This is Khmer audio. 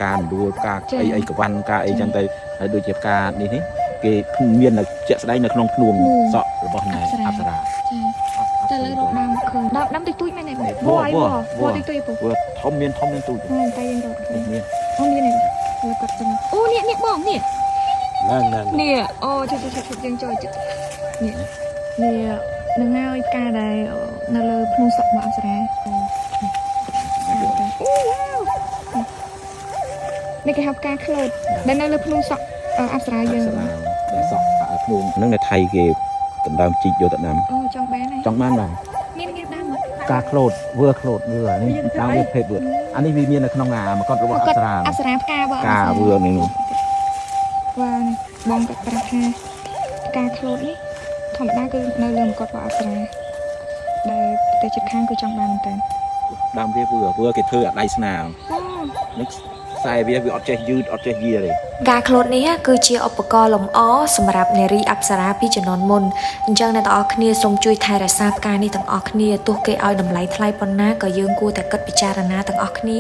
ការដួលការអីកវ៉ាន់ការអីចឹងទៅហើយដូចជាការនេះគេមានជាក់ស្ដែងនៅក្នុងភ្នួងសក់របស់ណែអប្សរាតែលើរកដើមឃើញដើមតិចតួចមែនទេវ៉វតិចតួចពុះធំមានទូចតែយើងរកមានអូនេះនេះលើកាត់ចឹងអូនេះបងនេះនេះអូជួយយើងចូលចិត្តនេះនឹងហើយផ្កាដែលនៅលើភ្នំសក់របស់អប្សរាអូនេះគេហៅផ្កាខ្លោតដែលនៅលើភ្នំសក់អប្សរាយើងដែលសក់ភ្នំហ្នឹងនៅថៃគេដណ្ដើមជីកយកទៅដាំអូចង់បានហើយចង់បានបាទមានដាំការខ្លោតវើខ្លោតវើនេះតាមវាភេទវើអានេះវាមាននៅក្នុងមកត់របស់អប្សរាផ្កាបងការវើនេះវ៉ាបងគាត់ប្រាប់ថាផ្កាខ្លោតនេះធម្មតាគឺនៅលើមកត់របស់អប្សរាដែលប្រទេសជិតខាងគឺចង់បានមែនតើដើមវាវើគេធ្វើអាដៃស្នាមនេះខ្សែវាអត់ចេះយឺតអត់ចេះយាទេការខ្លោតនេះគឺជាឧបករណ៍លម្អសម្រាប់នារីអប្សរាពីជំនាន់មុនអញ្ចឹងអ្នកទាំងអស់គ្នាសូមជួយថែរក្សាផ្កានេះទាំងអស់គ្នាទោះគេឲ្យតម្លៃថ្លៃប៉ុណ្ណាក៏យើងគួរតែគិតពិចារណាទាំងអស់គ្នា